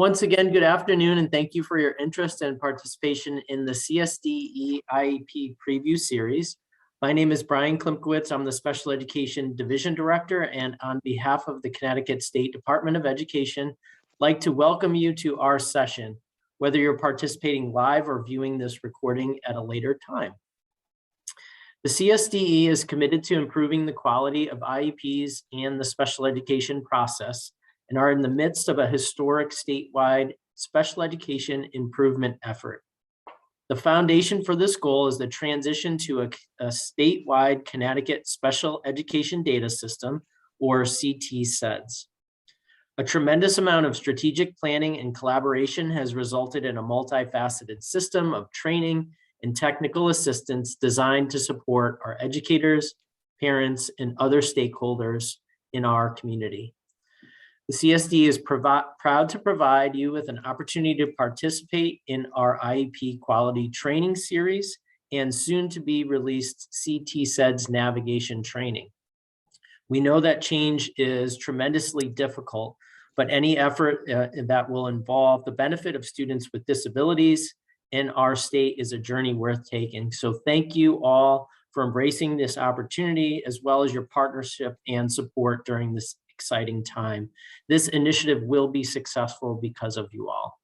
Once again, good afternoon, and thank you for your interest and participation in the CSDE IEP Preview Series. My name is Brian Klimkowitz. I'm the Special Education Division Director, and on behalf of the Connecticut State Department of Education, I'd like to welcome you to our session, whether you're participating live or viewing this recording at a later time. The CSDE is committed to improving the quality of IEPs and the special education process, and are in the midst of a historic statewide special education improvement effort. The foundation for this goal is the transition to a statewide Connecticut Special Education Data System, or CT-SEDS. A tremendous amount of strategic planning and collaboration has resulted in a multifaceted system of training and technical assistance designed to support our educators, parents, and other stakeholders in our community. The CSD is proud to provide you with an opportunity to participate in our IEP quality training series and soon to be released CT-SEDS navigation training. We know that change is tremendously difficult, but any effort that will involve the benefit of students with disabilities in our state is a journey worth taking. So thank you all for embracing this opportunity, as well as your partnership and support during this exciting time. This initiative will be successful because of you all.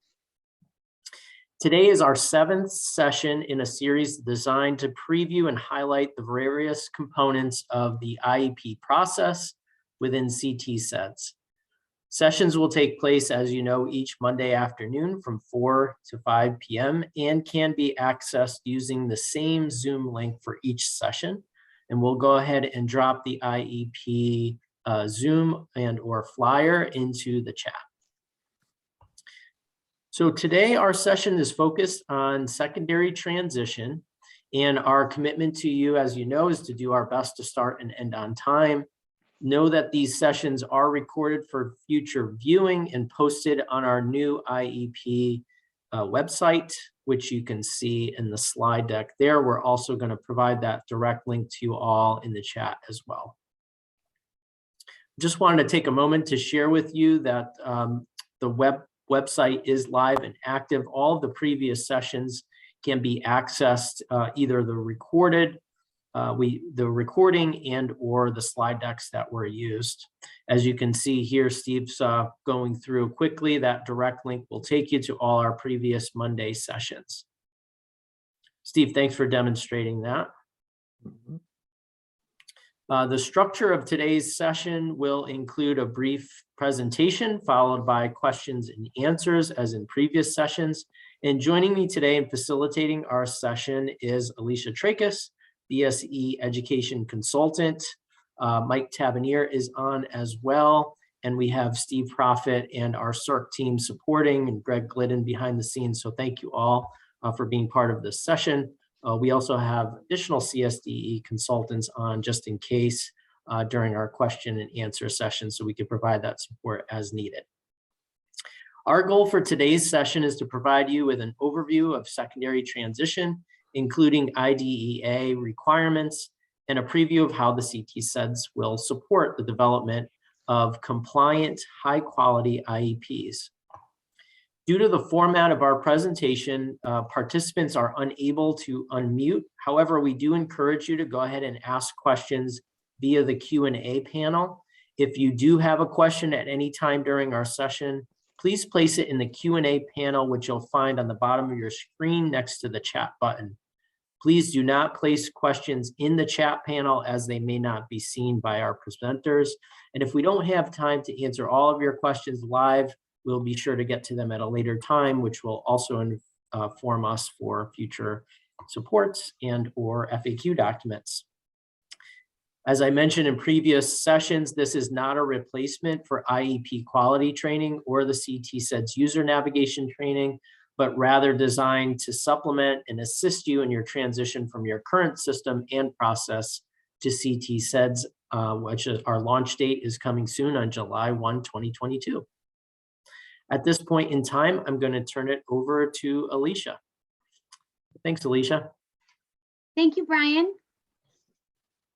Today is our 7th session in a series designed to preview and highlight the various components of the IEP process within CT-SEDS. Sessions will take place, as you know, each Monday afternoon from 4 to 5 p.m. and can be accessed using the same Zoom link for each session. And we'll go ahead and drop the IEP Zoom and or flyer into the chat. So today our session is focused on secondary transition, and our commitment to you, as you know, is to do our best to start and end on time. Know that these sessions are recorded for future viewing and posted on our new IEP website, which you can see in the slide deck there. We're also going to provide that direct link to you all in the chat as well. Just wanted to take a moment to share with you that the website is live and active. All of the previous sessions can be accessed, either the recording and or the slide decks that were used. As you can see here, Steve's going through quickly. That direct link will take you to all our previous Monday sessions. Steve, thanks for demonstrating that. The structure of today's session will include a brief presentation followed by questions and answers as in previous sessions. And joining me today in facilitating our session is Alicia Tracus, BSE Education Consultant. Mike Tavernier is on as well. And we have Steve Profit and our CERC team supporting, and Greg Glidden behind the scenes. So thank you all for being part of this session. We also have additional CSDE consultants on just in case during our question and answer session, so we can provide that support as needed. Our goal for today's session is to provide you with an overview of secondary transition, including IDEA requirements, and a preview of how the CT-SEDS will support the development of compliant, high-quality IEPs. Due to the format of our presentation, participants are unable to unmute. However, we do encourage you to go ahead and ask questions via the Q&A panel. If you do have a question at any time during our session, please place it in the Q&A panel, which you'll find on the bottom of your screen next to the chat button. Please do not place questions in the chat panel, as they may not be seen by our presenters. And if we don't have time to answer all of your questions live, we'll be sure to get to them at a later time, which will also inform us for future supports and or FAQ documents. As I mentioned in previous sessions, this is not a replacement for IEP quality training or the CT-SEDS user navigation training, but rather designed to supplement and assist you in your transition from your current system and process to CT-SEDS, which is our launch date is coming soon on July 1, 2022. At this point in time, I'm going to turn it over to Alicia. Thanks, Alicia. Thank you, Brian.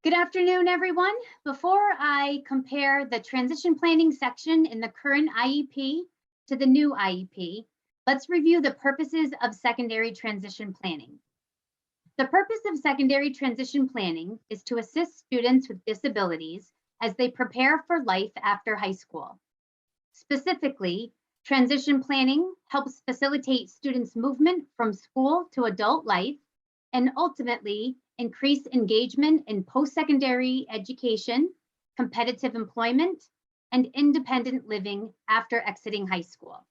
Good afternoon, everyone. Before I compare the transition planning section in the current IEP to the new IEP, let's review the purposes of secondary transition planning. The purpose of secondary transition planning is to assist students with disabilities as they prepare for life after high school. Specifically, transition planning helps facilitate students' movement from school to adult life and ultimately increase engagement in post-secondary education, competitive employment, and independent living after exiting high school.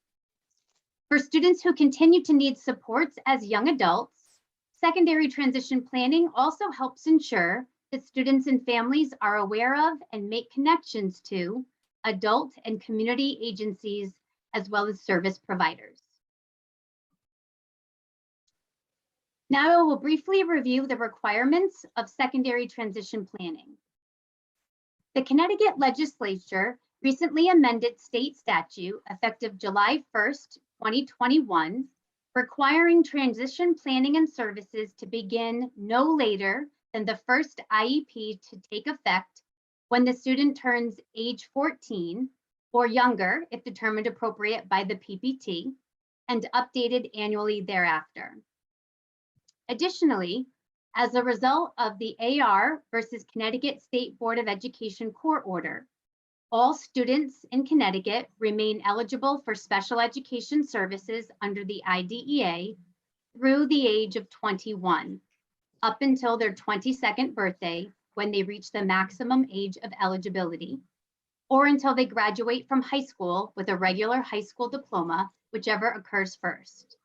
For students who continue to need supports as young adults, secondary transition planning also helps ensure that students and families are aware of and make connections to adult and community agencies as well as service providers. Now I will briefly review the requirements of secondary transition planning. The Connecticut legislature recently amended state statute effective July 1st, 2021, requiring transition planning and services to begin no later than the first IEP to take effect when the student turns age 14 or younger if determined appropriate by the PPT and updated annually thereafter. Additionally, as a result of the AR versus Connecticut State Board of Education court order, all students in Connecticut remain eligible for special education services under the IDEA through the age of 21, up until their 22nd birthday when they reach the maximum age of eligibility, or until they graduate from high school with a regular high school diploma, whichever occurs first.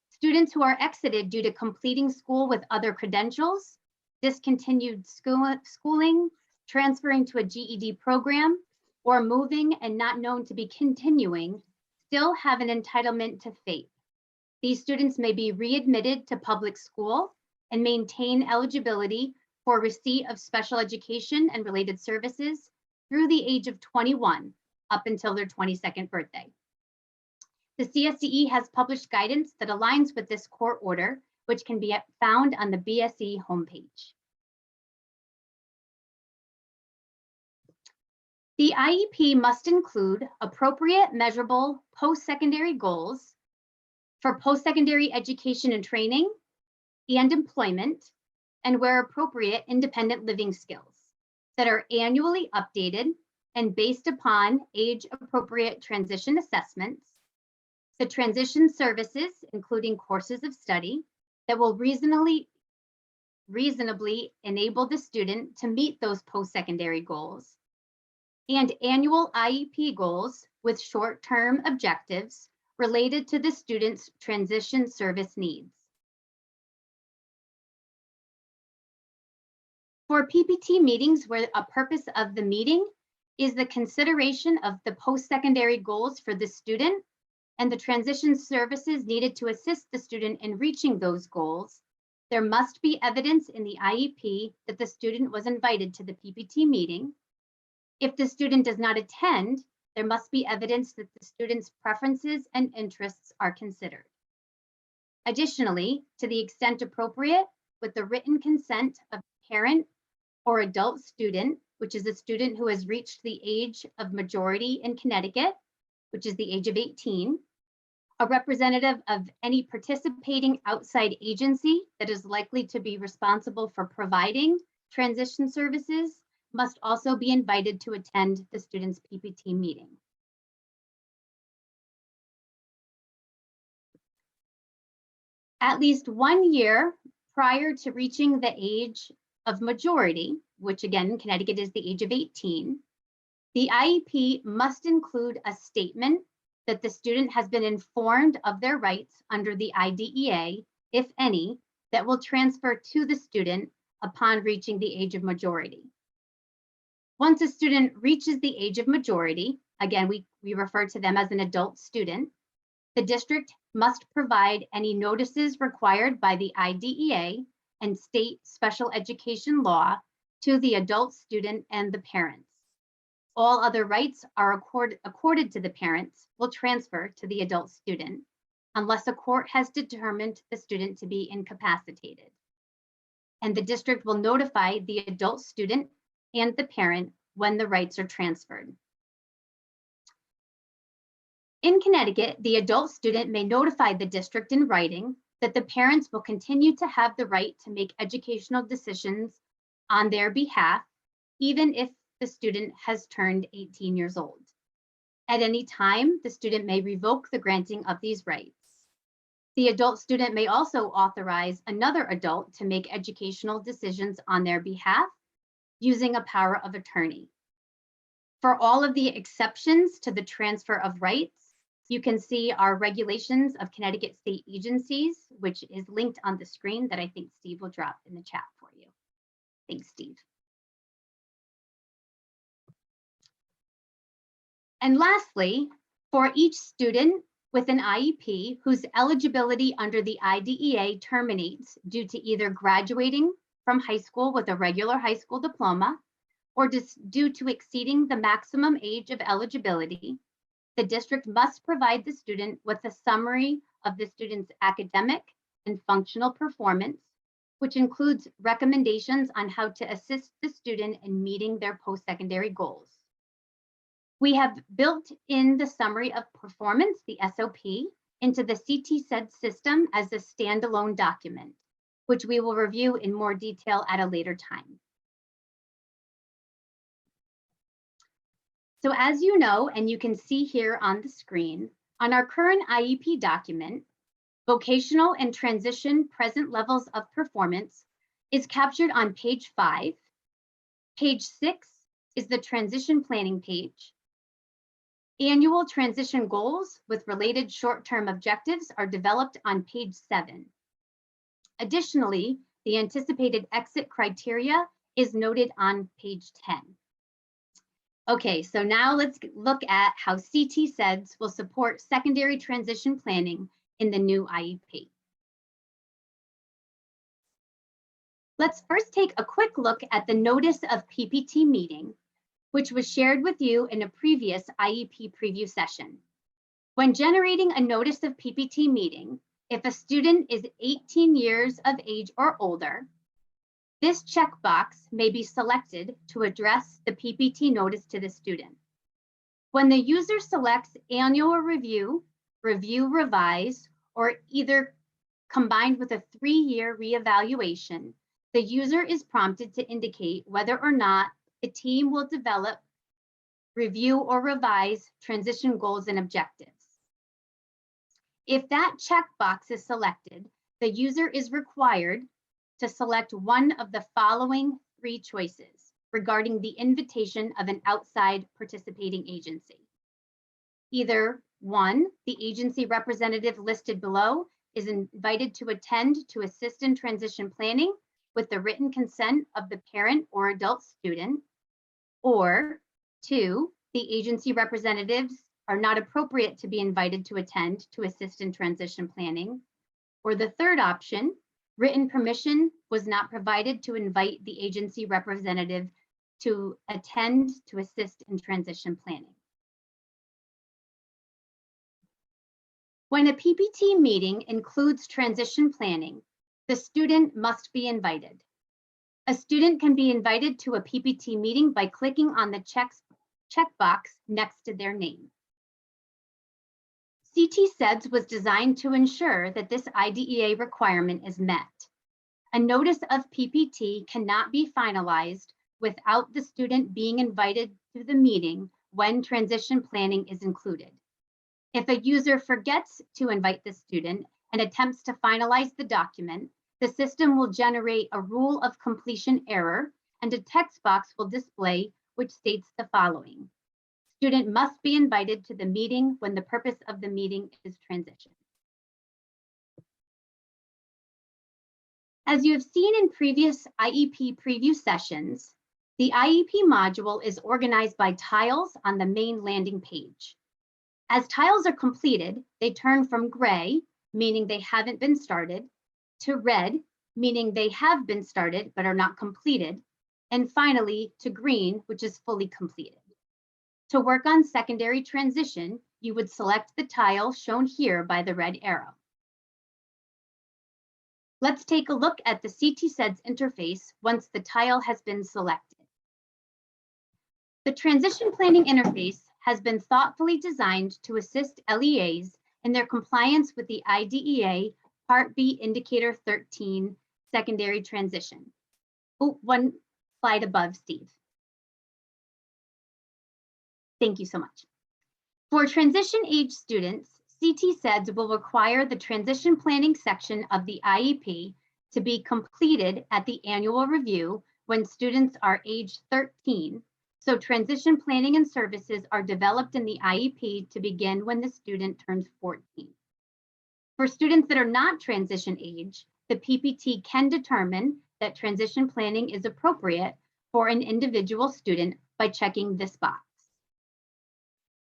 Students who are exited due to completing school with other credentials, discontinued schooling, transferring to a GED program, or moving and not known to be continuing, still have an entitlement to FAPE. These students may be readmitted to public school and maintain eligibility for receipt of special education and related services through the age of 21, up until their 22nd birthday. The CSDE has published guidance that aligns with this court order, which can be found on the BSE homepage. The IEP must include appropriate measurable post-secondary goals for post-secondary education and training and employment, and where appropriate, independent living skills that are annually updated and based upon age-appropriate transition assessments, the transition services, including courses of study, that will reasonably enable the student to meet those post-secondary goals, and annual IEP goals with short-term objectives related to the student's transition service needs. For PPT meetings, where a purpose of the meeting is the consideration of the post-secondary goals for the student and the transition services needed to assist the student in reaching those goals, there must be evidence in the IEP that the student was invited to the PPT meeting. If the student does not attend, there must be evidence that the student's preferences and interests are considered. Additionally, to the extent appropriate, with the written consent of parent or adult student, which is a student who has reached the age of majority in Connecticut, which is the age of 18, a representative of any participating outside agency that is likely to be responsible for providing transition services must also be invited to attend the student's PPT meeting. At least 1 year prior to reaching the age of majority, which again in Connecticut is the age of 18, the IEP must include a statement that the student has been informed of their rights under the IDEA, if any, that will transfer to the student upon reaching the age of majority. Once a student reaches the age of majority, again, we refer to them as an adult student, the district must provide any notices required by the IDEA and state special education law to the adult student and the parents. All other rights are accorded to the parents will transfer to the adult student unless a court has determined the student to be incapacitated. And the district will notify the adult student and the parent when the rights are transferred. In Connecticut, the adult student may notify the district in writing that the parents will continue to have the right to make educational decisions on their behalf, even if the student has turned 18 years old. At any time, the student may revoke the granting of these rights. The adult student may also authorize another adult to make educational decisions on their behalf using a power of attorney. For all of the exceptions to the transfer of rights, you can see our regulations of Connecticut state agencies, which is linked on the screen that I think Steve will drop in the chat for you. Thanks, Steve. And lastly, for each student with an IEP whose eligibility under the IDEA terminates due to either graduating from high school with a regular high school diploma or due to exceeding the maximum age of eligibility, the district must provide the student with a summary of the student's academic and functional performance, which includes recommendations on how to assist the student in meeting their post-secondary goals. We have built in the summary of performance, the SOP, into the CT-SEDS system as a standalone document, which we will review in more detail at a later time. So as you know, and you can see here on the screen, on our current IEP document, vocational and transition present levels of performance is captured on page 5. Page 6 is the transition planning page. Annual transition goals with related short-term objectives are developed on page 7. Additionally, the anticipated exit criteria is noted on page 10. Okay, so now let's look at how CT-SEDS will support secondary transition planning in the new IEP. Let's first take a quick look at the notice of PPT meeting, which was shared with you in a previous IEP preview session. When generating a notice of PPT meeting, if a student is 18 years of age or older, this checkbox may be selected to address the PPT notice to the student. When the user selects annual review, revise, or either combined with a 3-year reevaluation, the user is prompted to indicate whether or not the team will develop, review, or revise transition goals and objectives. If that checkbox is selected, the user is required to select one of the following 3 choices regarding the invitation of an outside participating agency. Either 1, the agency representative listed below is invited to attend to assist in transition planning with the written consent of the parent or adult student, or 2, the agency representatives are not appropriate to be invited to attend to assist in transition planning, or the third option, written permission was not provided to invite the agency representative to attend to assist in transition planning. When a PPT meeting includes transition planning, the student must be invited. A student can be invited to a PPT meeting by clicking on the checkbox next to their name. CT-SEDS was designed to ensure that this IDEA requirement is met. A notice of PPT cannot be finalized without the student being invited to the meeting when transition planning is included. If a user forgets to invite the student and attempts to finalize the document, the system will generate a rule of completion error and a text box will display which states the following. Student must be invited to the meeting when the purpose of the meeting is transition. As you have seen in previous IEP preview sessions, the IEP module is organized by tiles on the main landing page. As tiles are completed, they turn from gray, meaning they haven't been started, to red, meaning they have been started but are not completed, and finally to green, which is fully completed. To work on secondary transition, you would select the tile shown here by the red arrow. Let's take a look at the CT-SEDS interface once the tile has been selected. The transition planning interface has been thoughtfully designed to assist LEAs in their compliance with the IDEA Part B Indicator 13 secondary transition. Oh, one slide above, Steve. Thank you so much. For transition age students, CT-SEDS will require the transition planning section of the IEP to be completed at the annual review when students are age 13. So transition planning and services are developed in the IEP to begin when the student turns 14. For students that are not transition age, the PPT can determine that transition planning is appropriate for an individual student by checking this box.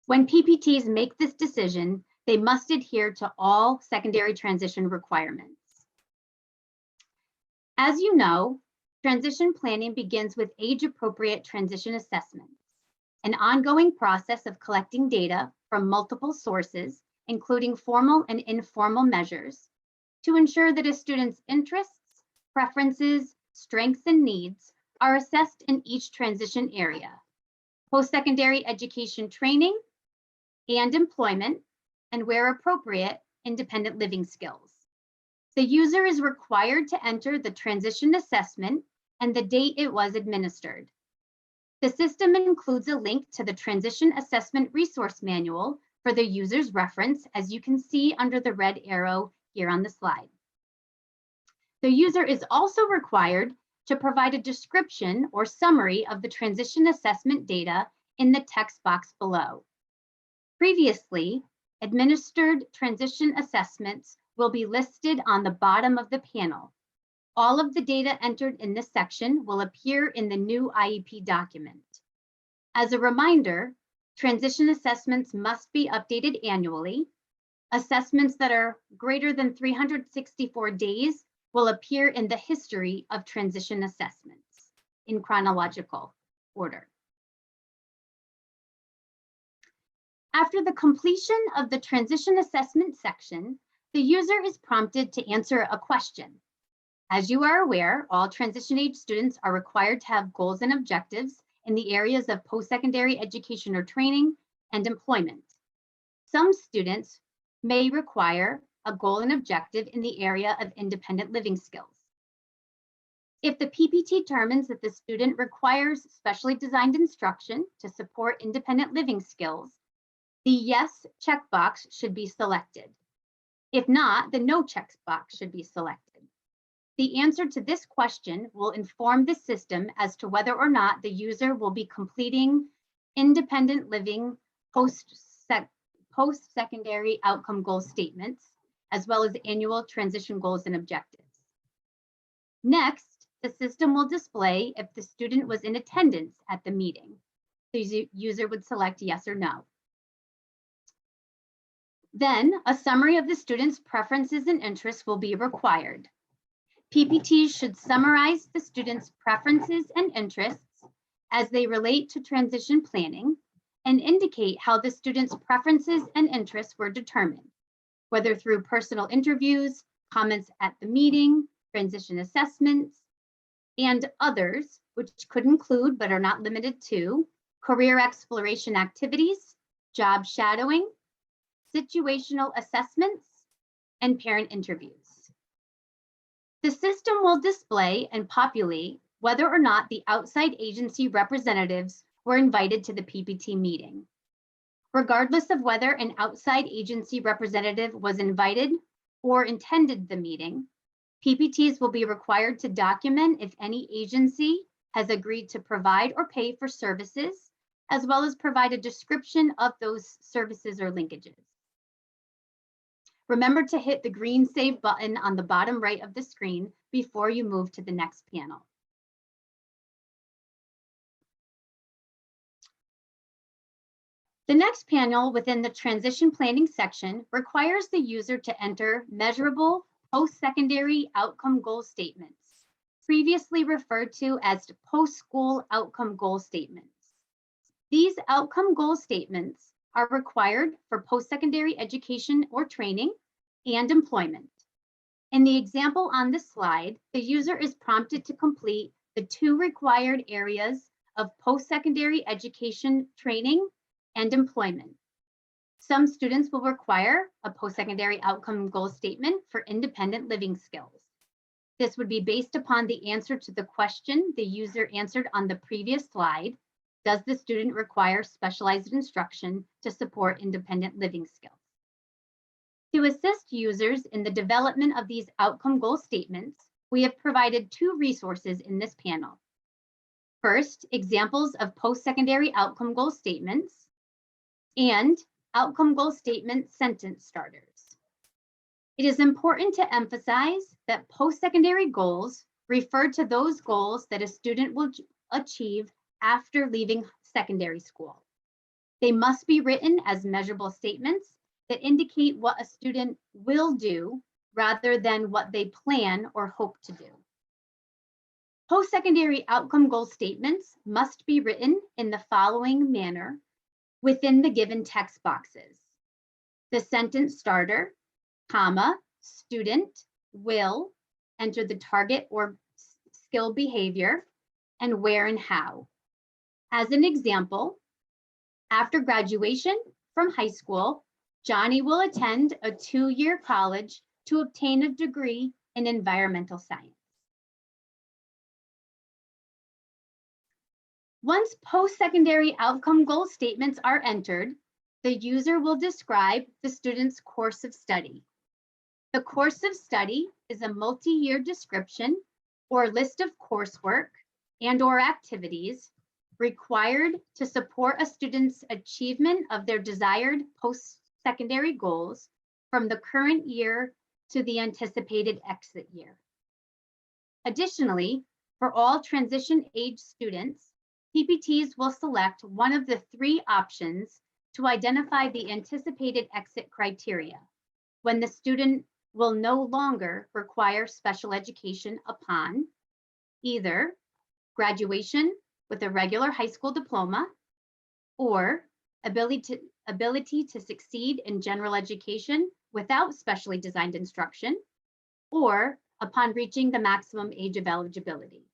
When PPTs make this decision, they must adhere to all secondary transition requirements. As you know, transition planning begins with age-appropriate transition assessments, an ongoing process of collecting data from multiple sources, including formal and informal measures, to ensure that a student's interests, preferences, strengths, and needs are assessed in each transition area: post-secondary education training and employment, and where appropriate, independent living skills. The user is required to enter the transition assessment and the date it was administered. The system includes a link to the Transition Assessment Resource Manual for the user's reference, as you can see under the red arrow here on the slide. The user is also required to provide a description or summary of the transition assessment data in the text box below. Previously, administered transition assessments will be listed on the bottom of the panel. All of the data entered in this section will appear in the new IEP document. As a reminder, transition assessments must be updated annually. Assessments that are greater than 364 days will appear in the history of transition assessments in chronological order. After the completion of the transition assessment section, the user is prompted to answer a question. As you are aware, all transition age students are required to have goals and objectives in the areas of post-secondary education or training and employment. Some students may require a goal and objective in the area of independent living skills. If the PPT determines that the student requires specially designed instruction to support independent living skills, the yes checkbox should be selected. If not, the no checkbox should be selected. The answer to this question will inform the system as to whether or not the user will be completing independent living post-secondary outcome goal statements, as well as annual transition goals and objectives. Next, the system will display if the student was in attendance at the meeting. The user would select yes or no. Then, a summary of the student's preferences and interests will be required. PPTs should summarize the student's preferences and interests as they relate to transition planning and indicate how the student's preferences and interests were determined, whether through personal interviews, comments at the meeting, transition assessments, and others, which could include but are not limited to career exploration activities, job shadowing, situational assessments, and parent interviews. The system will display and populate whether or not the outside agency representatives were invited to the PPT meeting. Regardless of whether an outside agency representative was invited or attended the meeting, PPTs will be required to document if any agency has agreed to provide or pay for services, as well as provide a description of those services or linkages. Remember to hit the green Save button on the bottom right of the screen before you move to the next panel. The next panel within the transition planning section requires the user to enter measurable post-secondary outcome goal statements, previously referred to as post-school outcome goal statements. These outcome goal statements are required for post-secondary education or training and employment. In the example on this slide, the user is prompted to complete the two required areas of post-secondary education training and employment. Some students will require a post-secondary outcome goal statement for independent living skills. This would be based upon the answer to the question the user answered on the previous slide. Does the student require specialized instruction to support independent living skills? To assist users in the development of these outcome goal statements, we have provided two resources in this panel. First, examples of post-secondary outcome goal statements and outcome goal statement sentence starters. It is important to emphasize that post-secondary goals refer to those goals that a student will achieve after leaving secondary school. They must be written as measurable statements that indicate what a student will do rather than what they plan or hope to do. Post-secondary outcome goal statements must be written in the following manner within the given text boxes. The sentence starter, comma, student will enter the target or skill behavior and where and how. As an example, after graduation from high school, Johnny will attend a 2-year college to obtain a degree in environmental science. Once post-secondary outcome goal statements are entered, the user will describe the student's course of study. The course of study is a multi-year description or list of coursework and/or activities required to support a student's achievement of their desired post-secondary goals from the current year to the anticipated exit year. Additionally, for all transition age students, PPTs will select one of the 3 options to identify the anticipated exit criteria when the student will no longer require special education upon either graduation with a regular high school diploma or ability to succeed in general education without specially designed instruction, or upon reaching the maximum age of eligibility.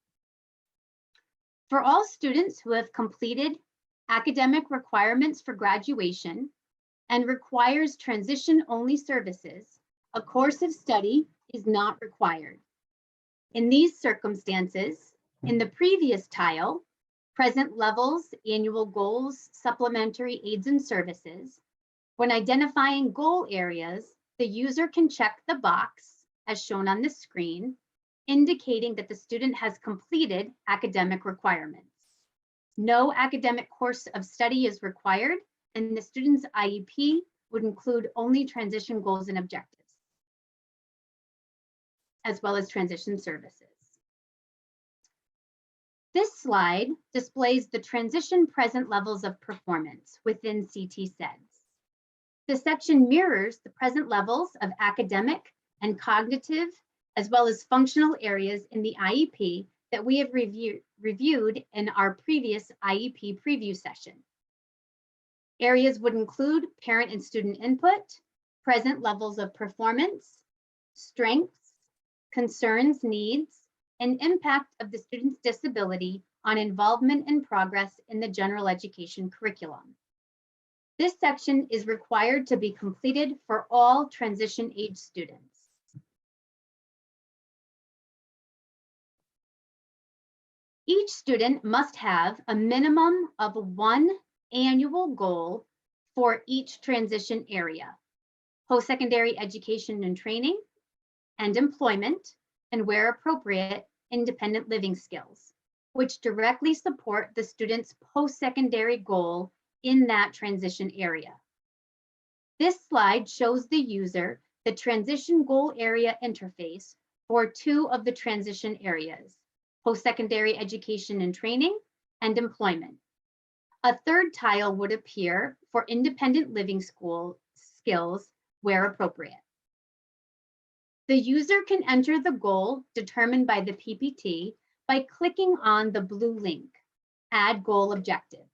For all students who have completed academic requirements for graduation and requires transition-only services, a course of study is not required. In these circumstances, in the previous tile, present levels, annual goals, supplementary aids and services, when identifying goal areas, the user can check the box, as shown on the screen, indicating that the student has completed academic requirements. No academic course of study is required, and the student's IEP would include only transition goals and objectives, as well as transition services. This slide displays the transition present levels of performance within CT-SEDS. The section mirrors the present levels of academic and cognitive, as well as functional areas in the IEP that we have reviewed in our previous IEP preview session. Areas would include parent and student input, present levels of performance, strengths, concerns, needs, and impact of the student's disability on involvement and progress in the general education curriculum. This section is required to be completed for all transition age students. Each student must have a minimum of 1 annual goal for each transition area: post-secondary education and training, and employment, and where appropriate, independent living skills, which directly support the student's post-secondary goal in that transition area. This slide shows the user the transition goal area interface for 2 of the transition areas: post-secondary education and training, and employment. A third tile would appear for independent living skills where appropriate. The user can enter the goal determined by the PPT by clicking on the blue link, Add Goal Objective.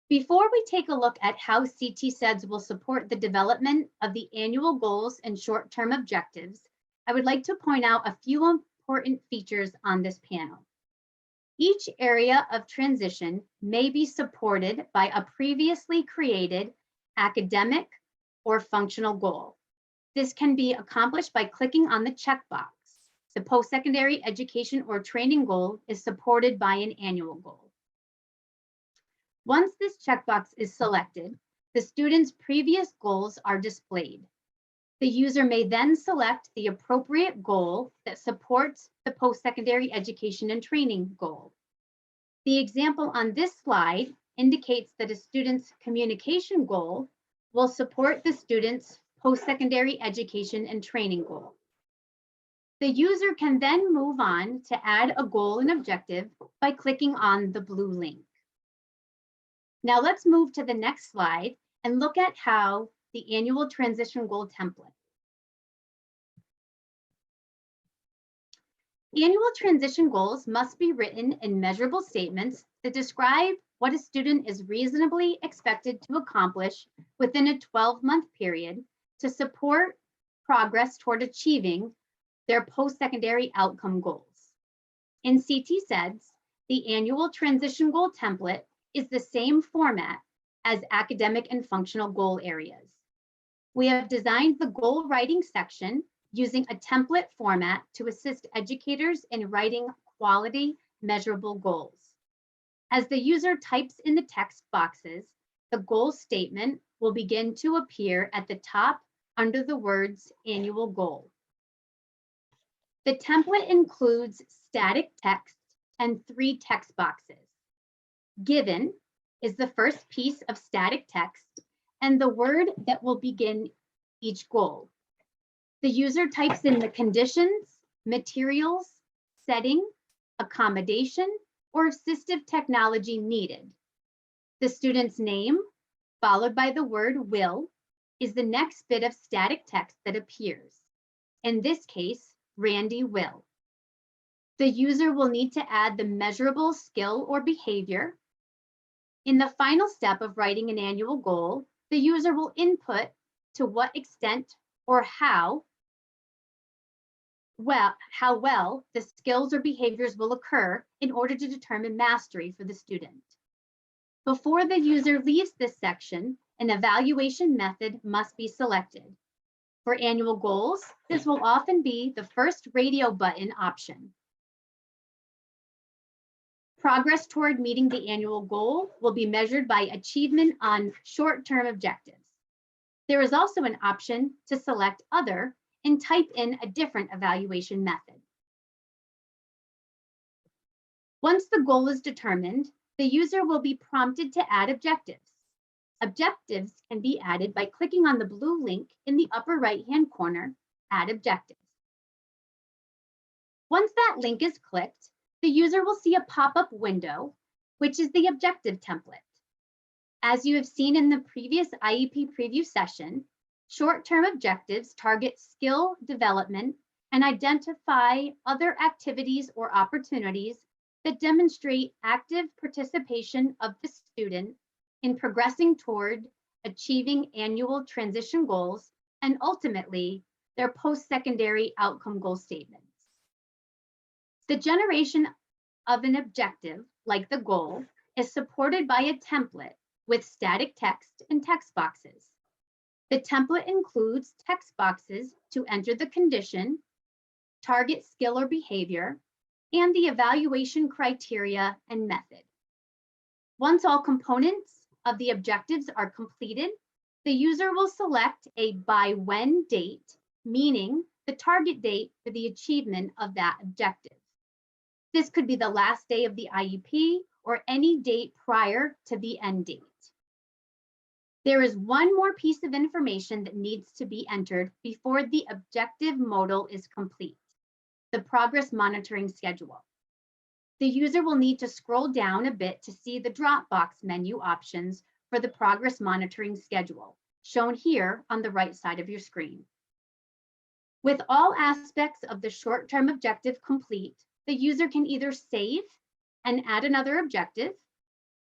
Before we take a look at how CT-SEDS will support the development of the annual goals and short-term objectives, I would like to point out a few important features on this panel. Each area of transition may be supported by a previously created academic or functional goal. This can be accomplished by clicking on the checkbox. The post-secondary education or training goal is supported by an annual goal. Once this checkbox is selected, the student's previous goals are displayed. The user may then select the appropriate goal that supports the post-secondary education and training goal. The example on this slide indicates that a student's communication goal will support the student's post-secondary education and training goal. The user can then move on to add a goal and objective by clicking on the blue link. Now let's move to the next slide and look at how the annual transition goal template. Annual transition goals must be written in measurable statements that describe what a student is reasonably expected to accomplish within a 12-month period to support progress toward achieving their post-secondary outcome goals. In CT-SEDS, the annual transition goal template is the same format as academic and functional goal areas. We have designed the goal writing section using a template format to assist educators in writing quality, measurable goals. As the user types in the text boxes, the goal statement will begin to appear at the top under the words annual goal. The template includes static text and 3 text boxes. Given is the first piece of static text and the word that will begin each goal. The user types in the conditions, materials, setting, accommodation, or assistive technology needed. The student's name, followed by the word will, is the next bit of static text that appears. In this case, Randy will. The user will need to add the measurable skill or behavior. In the final step of writing an annual goal, the user will input to what extent or how well the skills or behaviors will occur in order to determine mastery for the student. Before the user leaves this section, an evaluation method must be selected. For annual goals, this will often be the first radio button option. Progress toward meeting the annual goal will be measured by achievement on short-term objectives. There is also an option to select Other and type in a different evaluation method. Once the goal is determined, the user will be prompted to add objectives. Objectives can be added by clicking on the blue link in the upper right-hand corner, Add Objectives. Once that link is clicked, the user will see a pop-up window, which is the objective template. As you have seen in the previous IEP preview session, short-term objectives target skill development and identify other activities or opportunities that demonstrate active participation of the student in progressing toward achieving annual transition goals and ultimately their post-secondary outcome goal statements. The generation of an objective, like the goal, is supported by a template with static text and text boxes. The template includes text boxes to enter the condition, target skill or behavior, and the evaluation criteria and method. Once all components of the objectives are completed, the user will select a by when date, meaning the target date for the achievement of that objective. This could be the last day of the IEP or any date prior to the end date. There is one more piece of information that needs to be entered before the objective modal is complete: the progress monitoring schedule. The user will need to scroll down a bit to see the drop-box menu options for the progress monitoring schedule, shown here on the right side of your screen. With all aspects of the short-term objective complete, the user can either save and add another objective,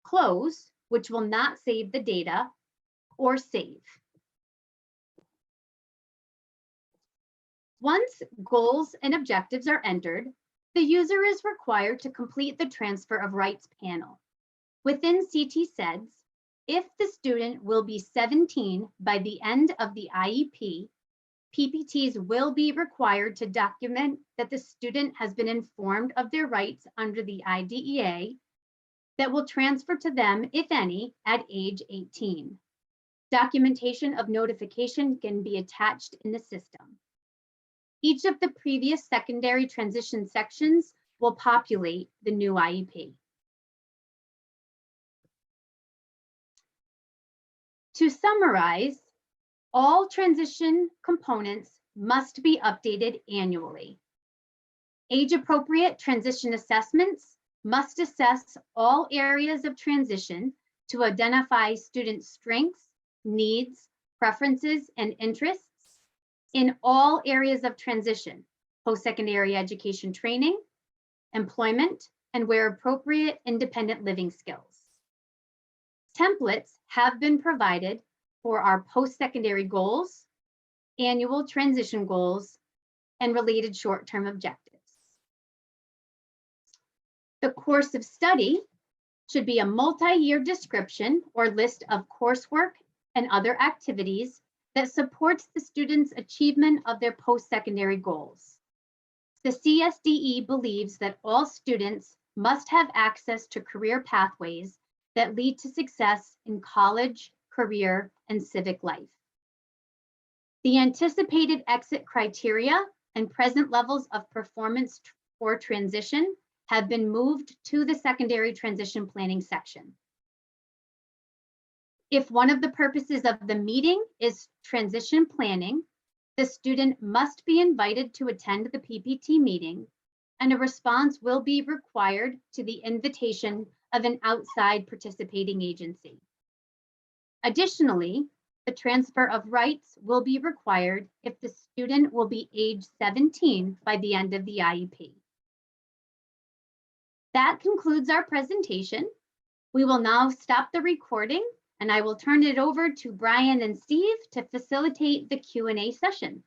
close, which will not save the data, or save. Once goals and objectives are entered, The user is required to complete the transfer of rights panel. Within CT-SEDS, if the student will be 17 by the end of the IEP, PPTs will be required to document that the student has been informed of their rights under the IDEA that will transfer to them, if any, at age 18. Documentation of notification can be attached in the system. Each of the previous secondary transition sections will populate the new IEP. To summarize, all transition components must be updated annually. Age-appropriate transition assessments must assess all areas of transition to identify student strengths, needs, preferences, and interests in all areas of transition, post-secondary education training, employment, and where appropriate, independent living skills. Templates have been provided for our post-secondary goals, annual transition goals, and related short-term objectives. The course of study should be a multi-year description or list of coursework and other activities that supports the students' achievement of their post-secondary goals. The CSDE believes that all students must have access to career pathways that lead to success in college, career, and civic life. The anticipated exit criteria and present levels of performance for transition have been moved to the secondary transition planning section. If one of the purposes of the meeting is transition planning, the student must be invited to attend the PPT meeting, and a response will be required to the invitation of an outside participating agency. Additionally, the transfer of rights will be required if the student will be age 17 by the end of the IEP. That concludes our presentation. We will now stop the recording, and I will turn it over to Brian and Steve to facilitate the Q&A session.